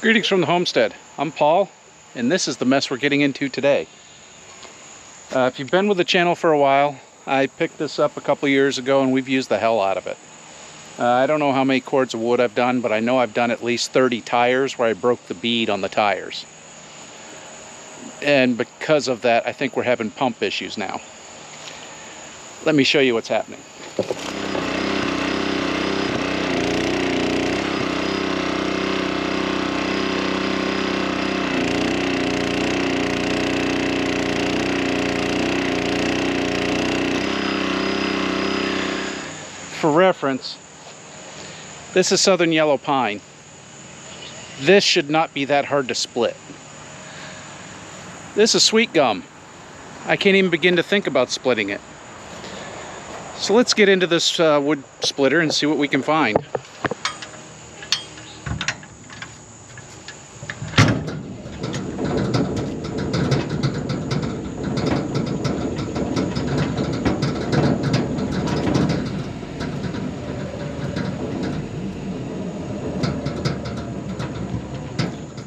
Greetings from the homestead. I'm Paul, and this is the mess we're getting into today. If you've been with the channel for a while, I picked this up a couple years ago and we've used the hell out of it. I don't know how many cords of wood I've done, but I know I've done at least 30 tires where I broke the bead on the tires. And because of that, I think we're having pump issues now. Let me show you what's happening. For reference, this is southern yellow pine. This should not be that hard to split. This is sweet gum. I can't even begin to think about splitting it. So let's get into this wood splitter and see what we can find.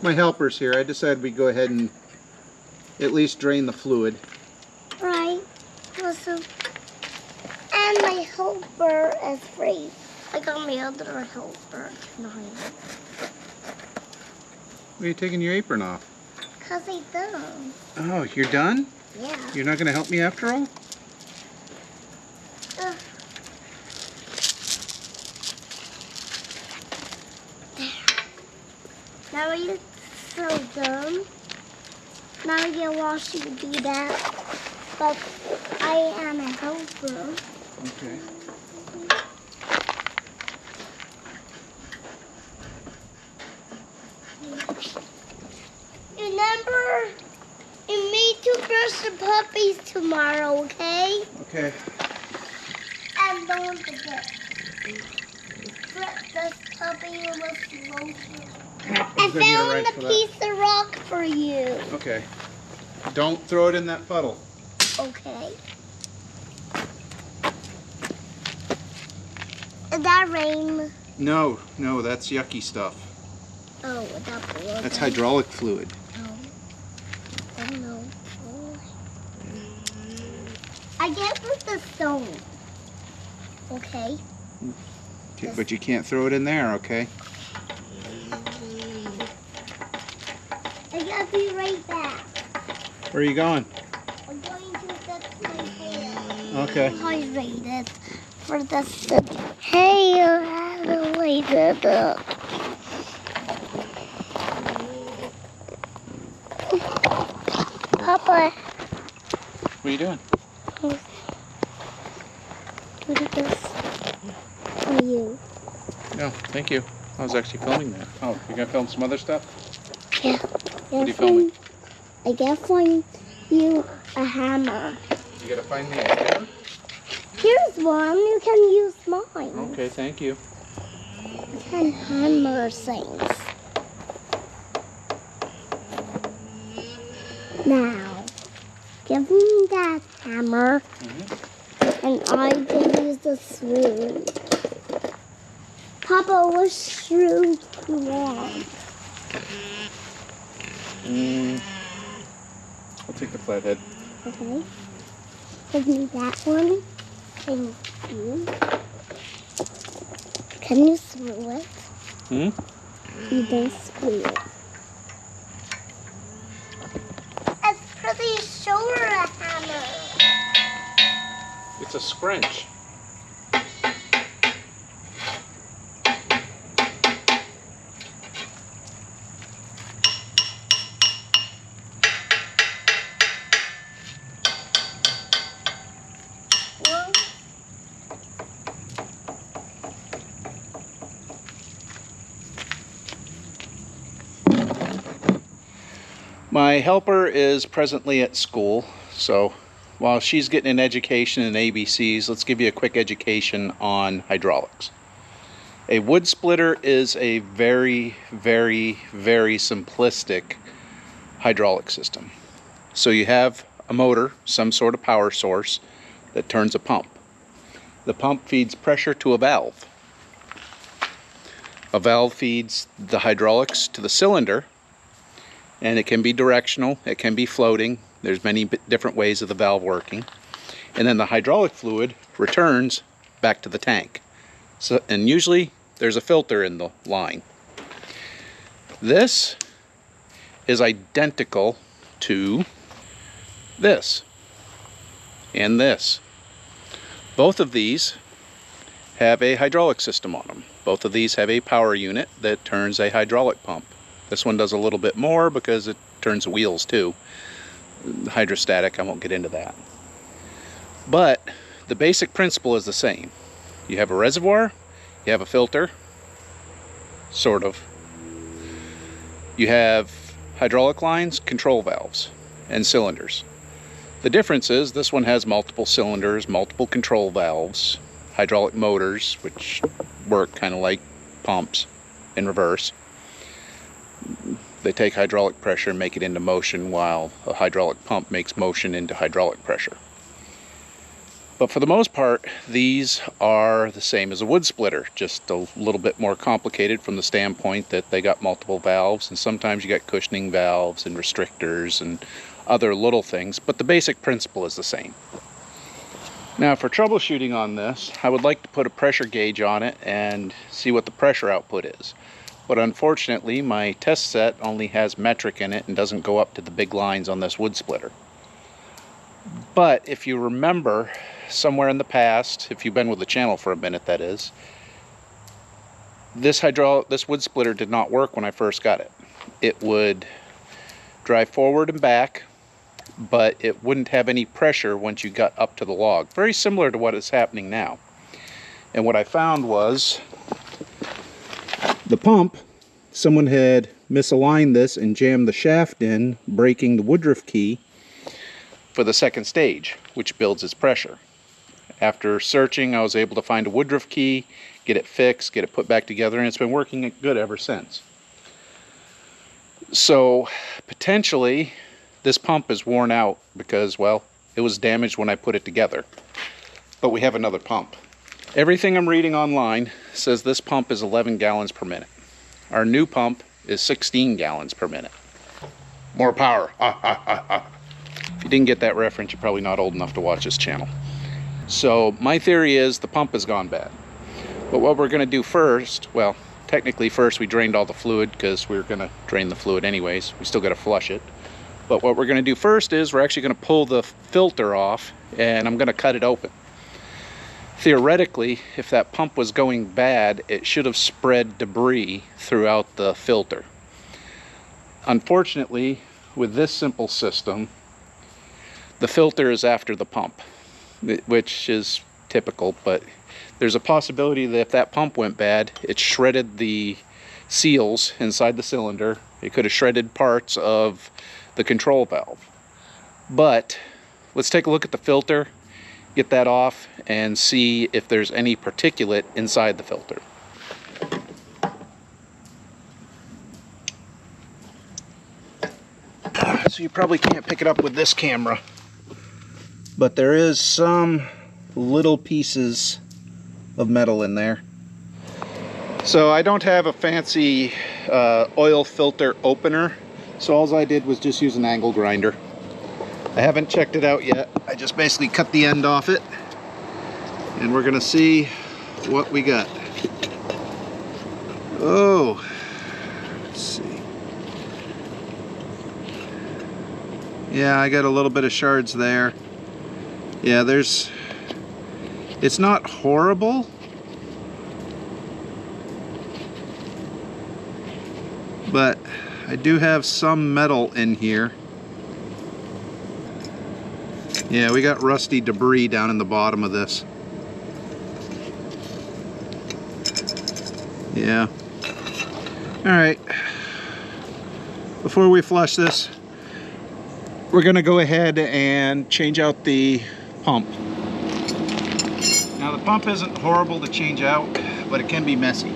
My helper's here. I decided we'd go ahead and at least drain the fluid. Right. Awesome. And my helper is free. I got my other helper tonight. Why are you taking your apron off? Because I'm done. Oh, you're done? Yeah. You're not going to help me after all? There. Now you're so dumb. Now you want you to do that. But I am a helper. Okay. Remember, you need to brush the puppies tomorrow, okay? Okay. And don't forget, this puppy with lotion. I found a piece of rock for you. Okay. Don't throw it in that puddle. Okay. Is that rain? No, that's yucky stuff. Oh, that's That's hydraulic fluid. Oh no. Oh. I guess it's the stone. Okay. But you can't throw it in there, okay? I gotta be right back. Where are you going? I'm going to fix my hair. Okay. Hydrated for this. Hey, you haven't waited up. Papa. What are you doing? Do this for you. No, thank you. I was actually filming that. Oh, you're gonna film some other stuff? Yeah. What are you filming? I gotta find you a hammer. You gotta find me a hammer? Here's one. You can use mine. Okay, thank you. You can hammer things. Now, give me that hammer, and I can use the screw. Papa, what screw do you want? I'll take the flathead. Okay. Give me that one. Thank you. Can you screw it? You don't screw it. It's pretty sure a hammer. It's a scrunch. My helper is presently at school, so while she's getting an education in ABCs, let's give you a quick education on hydraulics. A wood splitter is a very, very, very simplistic hydraulic system. So you have a motor, some sort of power source, that turns a pump. The pump feeds pressure to a valve. A valve feeds the hydraulics to the cylinder, and it can be directional, it can be floating. There's many different ways of the valve working. And then the hydraulic fluid returns back to the tank. So, and usually there's a filter in the line. This is identical to this and this. Both of these have a hydraulic system on them. Both of these have a power unit that turns a hydraulic pump. This one does a little bit more because it turns the wheels too. Hydrostatic, I won't get into that. But the basic principle is the same. You have a reservoir, you have a filter, sort of. You have hydraulic lines, control valves, and cylinders. The difference is this one has multiple cylinders, multiple control valves, hydraulic motors, which work kind of like pumps in reverse. They take hydraulic pressure and make it into motion, while a hydraulic pump makes motion into hydraulic pressure. But for the most part, these are the same as a wood splitter, just a little bit more complicated from the standpoint that they got multiple valves, and sometimes you got cushioning valves and restrictors and other little things, but the basic principle is the same. Now for troubleshooting on this, I would like to put a pressure gauge on it and see what the pressure output is. But unfortunately, my test set only has metric in it and doesn't go up to the big lines on this wood splitter. But if you remember, somewhere in the past, if you've been with the channel for a minute that is, this wood splitter did not work when I first got it. It would drive forward and back, but it wouldn't have any pressure once you got up to the log. Very similar to what is happening now. And what I found was the pump, someone had misaligned this and jammed the shaft in, breaking the Woodruff key for the second stage, which builds its pressure. After searching, I was able to find a Woodruff key, get it fixed, get it put back together, and it's been working good ever since. So potentially this pump is worn out because, well, it was damaged when I put it together. But we have another pump. Everything I'm reading online says this pump is 11 gallons per minute. Our new pump is 16 gallons per minute. More power. If you didn't get that reference, you're probably not old enough to watch this channel. So my theory is the pump has gone bad. But what we're going to do first, well, technically first we drained all the fluid because we were going to drain the fluid anyways. We still got to flush it. But what we're going to do first is we're actually going to pull the filter off, and I'm going to cut it open. Theoretically, if that pump was going bad, it should have spread debris throughout the filter. Unfortunately, with this simple system, the filter is after the pump, which is typical, but there's a possibility that if that pump went bad, it shredded the seals inside the cylinder. It could have shredded parts of the control valve. But let's take a look at the filter, get that off, and see if there's any particulate inside the filter. So you probably can't pick it up with this camera, but there is some little pieces of metal in there. So I don't have a fancy oil filter opener, so all I did was just use an angle grinder. I haven't checked it out yet. I just basically cut the end off it, and we're gonna see what we got. Oh, let's see. Yeah, I got a little bit of shards there. Yeah, it's not horrible, but I do have some metal in here. Yeah, we got rusty debris down in the bottom of this. Yeah. Alright. Before we flush this, we're going to go ahead and change out the pump. Now the pump isn't horrible to change out, but it can be messy.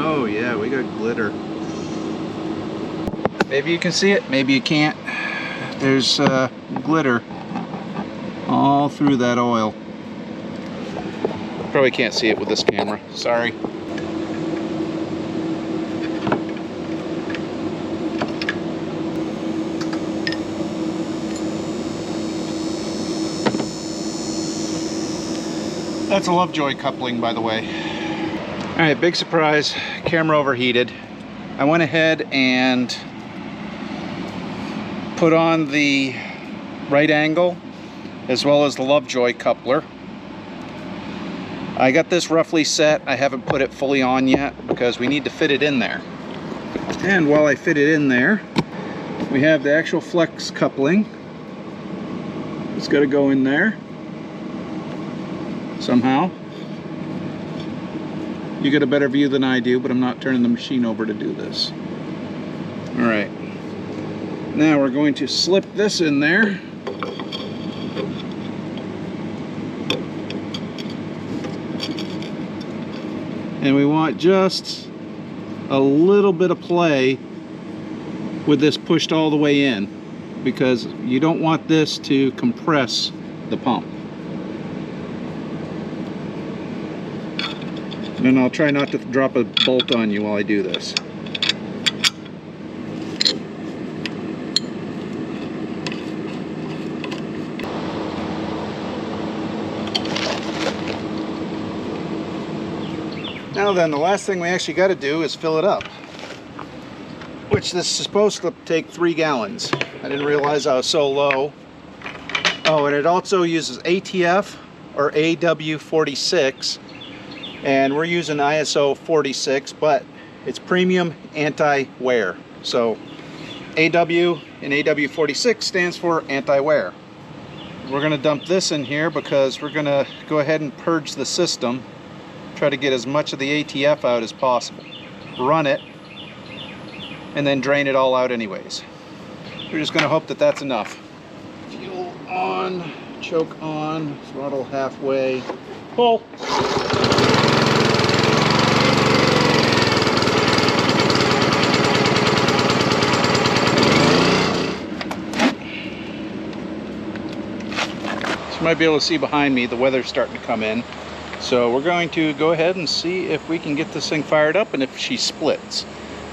Oh yeah, we got glitter. Maybe you can see it, maybe you can't. There's glitter all through that oil. Probably can't see it with this camera, sorry. That's a Lovejoy coupling, by the way. All right, big surprise, camera overheated. I went ahead and put on the right angle as well as the Lovejoy coupler. I got this roughly set. I haven't put it fully on yet because we need to fit it in there. And while I fit it in there, we have the actual flex coupling. It's got to go in there somehow. You get a better view than I do, but I'm not turning the machine over to do this. All right. Now we're going to slip this in there. And we want just a little bit of play with this pushed all the way in, because you don't want this to compress the pump. And I'll try not to drop a bolt on you while I do this. Now then, the last thing we actually got to do is fill it up, which this is supposed to take 3 gallons. I didn't realize I was so low. Oh, and it also uses ATF or AW46, and we're using ISO 46, but it's premium anti-wear. So AW and AW46 stands for anti-wear. We're going to dump this in here because we're going to go ahead and purge the system. Try to get as much of the ATF out as possible. Run it, and then drain it all out anyways. We're just gonna hope that that's enough. Fuel on, choke on, throttle halfway, pull. So you might be able to see behind me, the weather's starting to come in. So we're going to go ahead and see if we can get this thing fired up and if she splits.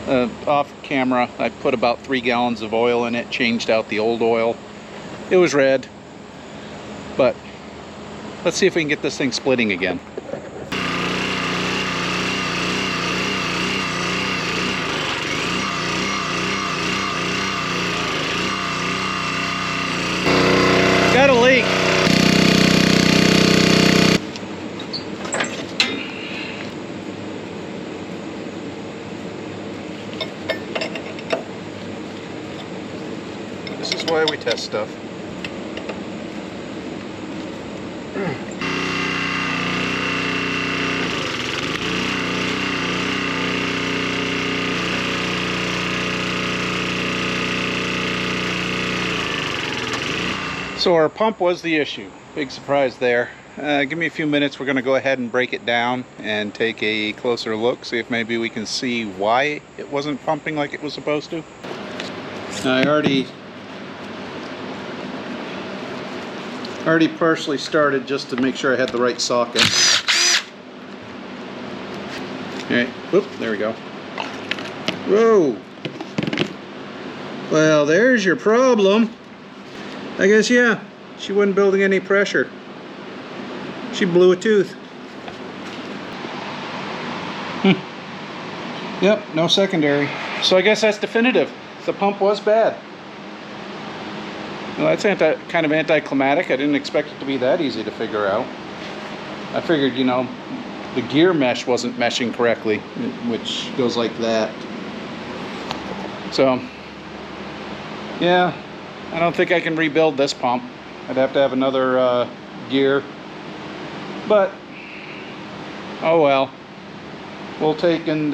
Off camera, I put about 3 gallons of oil in it, changed out the old oil. It was red, but let's see if we can get this thing splitting again. Got a leak. This is why we test stuff. So our pump was the issue. Big surprise there. Give me a few minutes. We're going to go ahead and break it down and take a closer look, see if maybe we can see why it wasn't pumping like it was supposed to. Now, I already partially started just to make sure I had the right socket. Alright, whoop, there we go. Whoa! Well, there's your problem. I guess, yeah, she wasn't building any pressure. She blew a tooth. Yep, no secondary. So I guess that's definitive. The pump was bad. Well, that's kind of anticlimactic. I didn't expect it to be that easy to figure out. I figured, you know, the gear mesh wasn't meshing correctly, which goes like that. So, yeah, I don't think I can rebuild this pump. I'd have to have another gear. But, oh well. We'll take and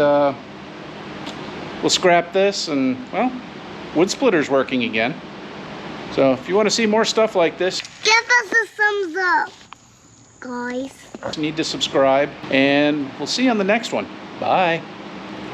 we'll scrap this, and, well, wood splitter's working again. So if you want to see more stuff like this, give us a thumbs up, guys. You need to subscribe, and we'll see you on the next one. Bye.